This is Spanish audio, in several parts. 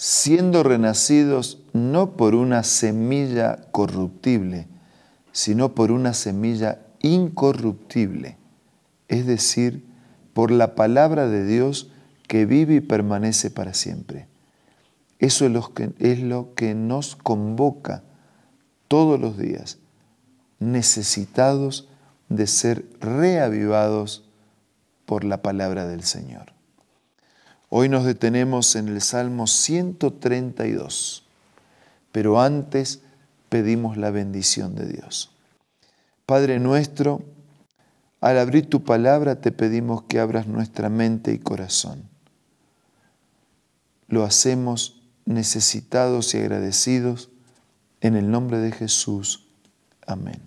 siendo renacidos no por una semilla corruptible, sino por una semilla incorruptible, es decir, por la palabra de Dios que vive y permanece para siempre. Eso es lo que nos convoca todos los días, necesitados de ser reavivados por la palabra del Señor. Hoy nos detenemos en el Salmo 132, pero antes pedimos la bendición de Dios. Padre nuestro, al abrir tu palabra te pedimos que abras nuestra mente y corazón. Lo hacemos necesitados y agradecidos en el nombre de Jesús. Amén.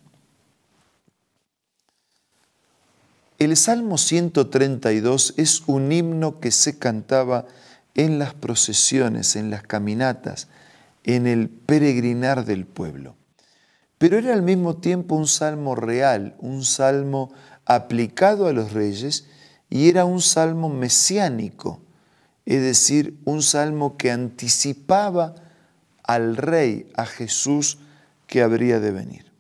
El Salmo 132 es un himno que se cantaba en las procesiones, en las caminatas, en el peregrinar del pueblo. Pero era al mismo tiempo un salmo real, un salmo aplicado a los reyes y era un salmo mesiánico, es decir, un salmo que anticipaba al Rey, a Jesús que habría de venir.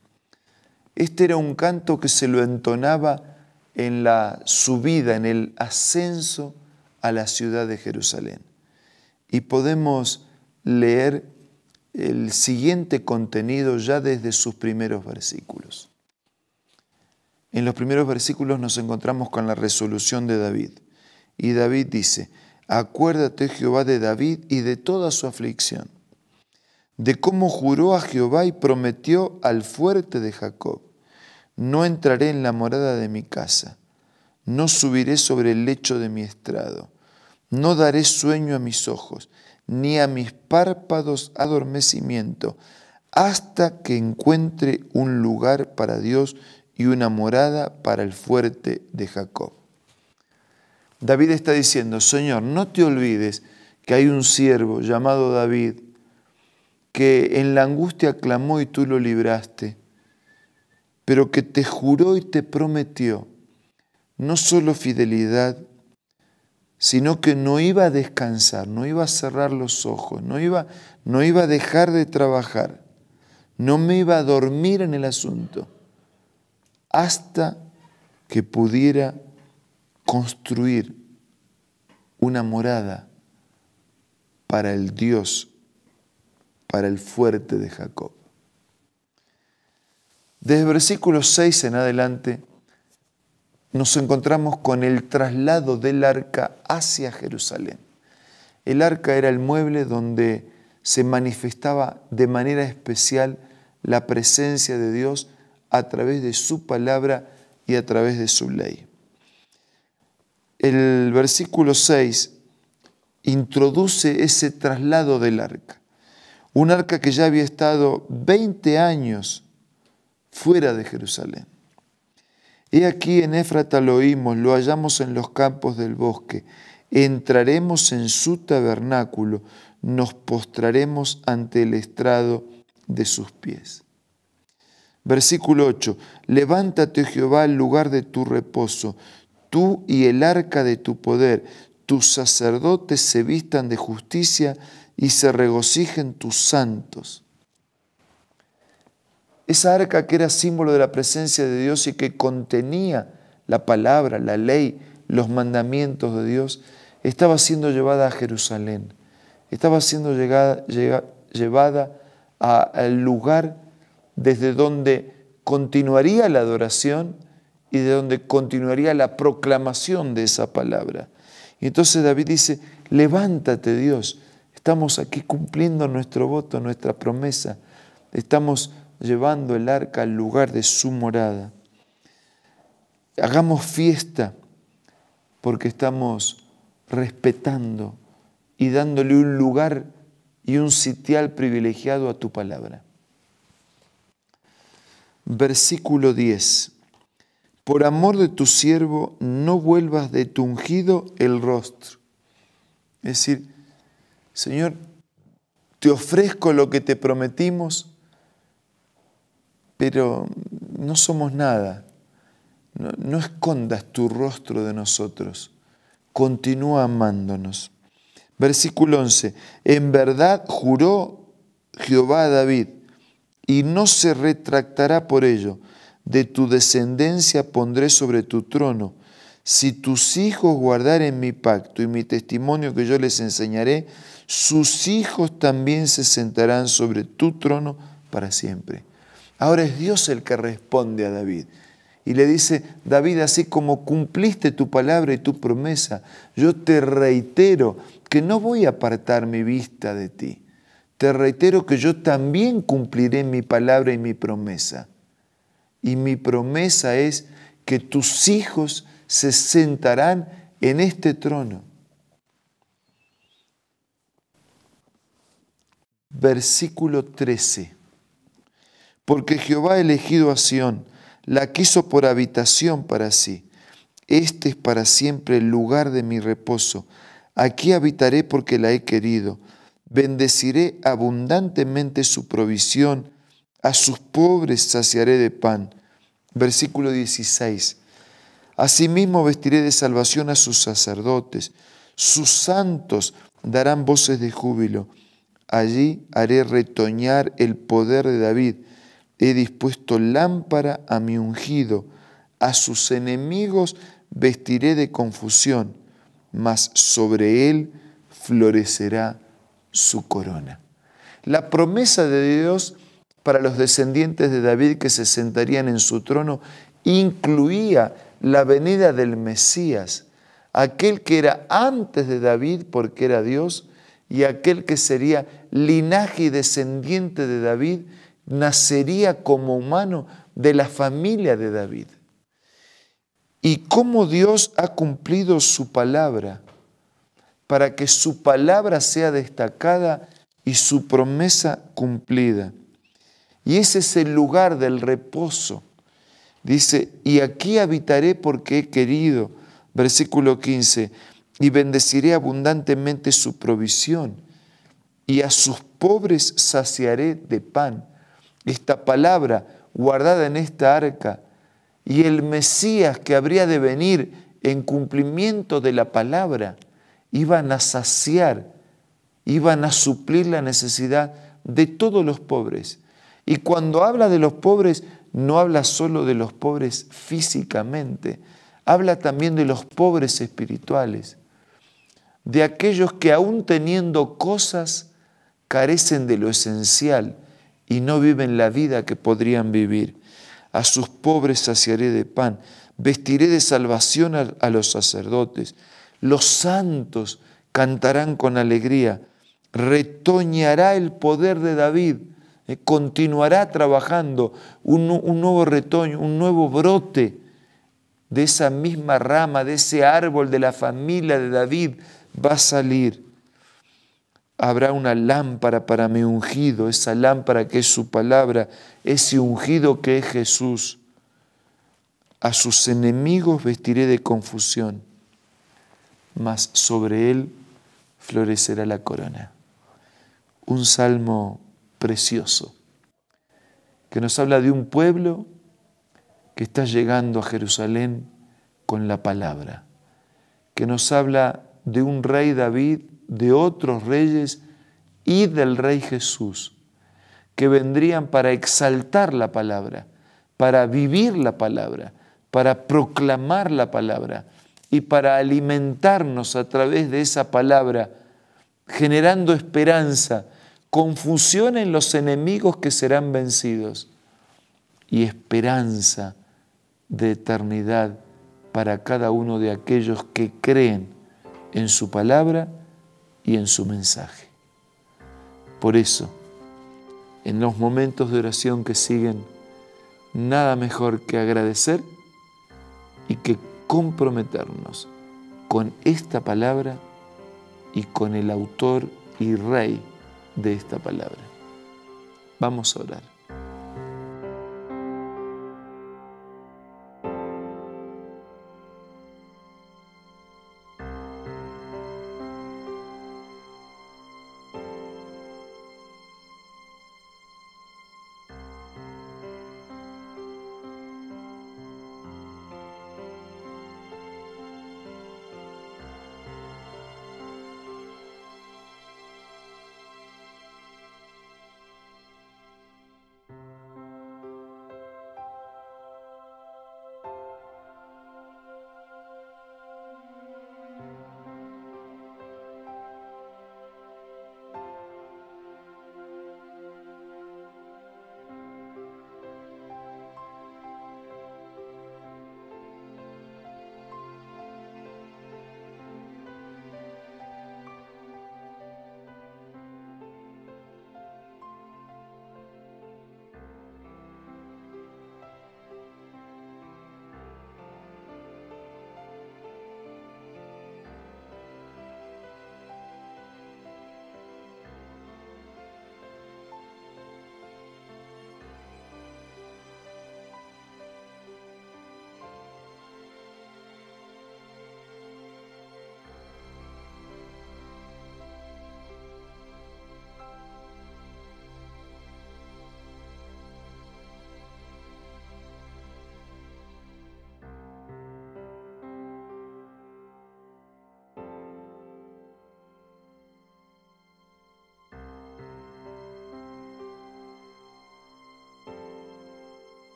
Este era un canto que se lo entonaba en la subida, en el ascenso a la ciudad de Jerusalén. Y podemos leer el siguiente contenido ya desde sus primeros versículos. En los primeros versículos nos encontramos con la resolución de David. Y David dice: acuérdate, Jehová, de David y de toda su aflicción, de cómo juró a Jehová y prometió al fuerte de Jacob: no entraré en la morada de mi casa, no subiré sobre el lecho de mi estrado, no daré sueño a mis ojos, ni a mis párpados adormecimiento, hasta que encuentre un lugar para Dios y una morada para el fuerte de Jacob. David está diciendo: Señor, no te olvides que hay un siervo llamado David que en la angustia clamó y tú lo libraste, pero que te juró y te prometió no solo fidelidad, sino que no iba a descansar, no iba a cerrar los ojos, no iba a dejar de trabajar, no me iba a dormir en el asunto, hasta que pudiera construir una morada para el Dios, para el fuerte de Jacob. Desde versículo 6 en adelante nos encontramos con el traslado del arca hacia Jerusalén. El arca era el mueble donde se manifestaba de manera especial la presencia de Dios a través de su palabra y a través de su ley. El versículo 6 introduce ese traslado del arca. Un arca que ya había estado 20 años fuera de Jerusalén. He aquí en Éfrata lo oímos, lo hallamos en los campos del bosque. Entraremos en su tabernáculo, nos postraremos ante el estrado de sus pies. Versículo 8. Levántate, Jehová, al lugar de tu reposo, tú y el arca de tu poder. Tus sacerdotes se vistan de justicia y se regocijen tus santos. Esa arca que era símbolo de la presencia de Dios y que contenía la palabra, la ley, los mandamientos de Dios, estaba siendo llevada a Jerusalén. Estaba siendo llevada al lugar desde donde continuaría la adoración y de donde continuaría la proclamación de esa palabra. Y entonces David dice: levántate, Dios, estamos aquí cumpliendo nuestro voto, nuestra promesa. Estamos llevando el arca al lugar de su morada. Hagamos fiesta porque estamos respetando y dándole un lugar y un sitial privilegiado a tu palabra. Versículo 10. Por amor de tu siervo, no vuelvas de tu ungido el rostro. Es decir, Señor, te ofrezco lo que te prometimos, pero no somos nada. No escondas tu rostro de nosotros. Continúa amándonos. Versículo 11. En verdad juró Jehová a David, y no se retractará por ello. De tu descendencia pondré sobre tu trono. Si tus hijos guardaren mi pacto y mi testimonio que yo les enseñaré, sus hijos también se sentarán sobre tu trono para siempre. Ahora es Dios el que responde a David. Y le dice, David, así como cumpliste tu palabra y tu promesa, yo te reitero que no voy a apartar mi vista de ti. Te reitero que yo también cumpliré mi palabra y mi promesa. Y mi promesa es que tus hijos se sentarán en este trono. Versículo 13. Porque Jehová ha elegido a Sión, la quiso por habitación para sí. Este es para siempre el lugar de mi reposo. Aquí habitaré porque la he querido. Bendeciré abundantemente su provisión. A sus pobres saciaré de pan. Versículo 16. Asimismo vestiré de salvación a sus sacerdotes. Sus santos darán voces de júbilo. Allí haré retoñar el poder de David. He dispuesto lámpara a mi ungido. A sus enemigos vestiré de confusión, mas sobre él florecerá su corona. La promesa de Dios para los descendientes de David que se sentarían en su trono incluía la venida del Mesías, aquel que era antes de David porque era Dios, y aquel que sería linaje y descendiente de David, nacería como humano de la familia de David. Y cómo Dios ha cumplido su palabra para que su palabra sea destacada y su promesa cumplida. Y ese es el lugar del reposo. Dice, y aquí habitaré porque he querido. Versículo 15, y bendeciré abundantemente su provisión, y a sus pobres saciaré de pan. Esta palabra guardada en esta arca y el Mesías que habría de venir en cumplimiento de la palabra, iban a saciar, iban a suplir la necesidad de todos los pobres. Y cuando habla de los pobres, no habla solo de los pobres físicamente, habla también de los pobres espirituales, de aquellos que aún teniendo cosas carecen de lo esencial y no viven la vida que podrían vivir. A sus pobres saciaré de pan, vestiré de salvación a los sacerdotes. Los santos cantarán con alegría, retoñará el poder de David, continuará trabajando un nuevo retoño, un nuevo brote de esa misma rama, de ese árbol de la familia de David va a salir. Habrá una lámpara para mi ungido, esa lámpara que es su palabra, ese ungido que es Jesús. A sus enemigos vestiré de confusión, mas sobre él florecerá la corona. Un salmo precioso que nos habla de un pueblo que está llegando a Jerusalén con la palabra, que nos habla de un rey David, de otros reyes y del rey Jesús, que vendrían para exaltar la palabra, para vivir la palabra, para proclamar la palabra y para alimentarnos a través de esa palabra, generando esperanza, confusión en los enemigos que serán vencidos y esperanza de eternidad para cada uno de aquellos que creen en su palabra y en su mensaje. Por eso, en los momentos de oración que siguen, nada mejor que agradecer y que comprometernos con esta palabra y con el autor y rey de esta palabra. Vamos a orar.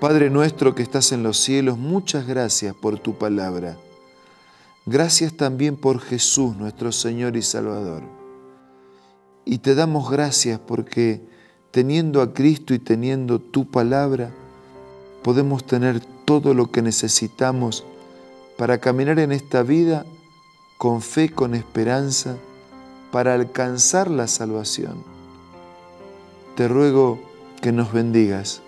Padre nuestro que estás en los cielos, muchas gracias por tu palabra. Gracias también por Jesús, nuestro Señor y Salvador. Y te damos gracias porque teniendo a Cristo y teniendo tu palabra, podemos tener todo lo que necesitamos para caminar en esta vida con fe, con esperanza, para alcanzar la salvación. Te ruego que nos bendigas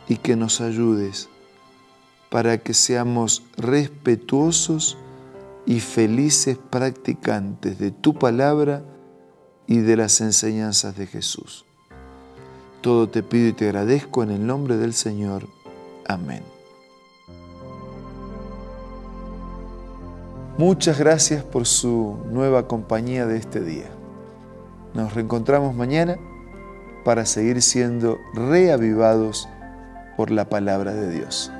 y que nos ayudes para que seamos respetuosos y felices practicantes de tu palabra y de las enseñanzas de Jesús. Todo te pido y te agradezco en el nombre del Señor. Amén. Muchas gracias por su nueva compañía de este día. Nos reencontramos mañana para seguir siendo reavivados por la palabra de Dios.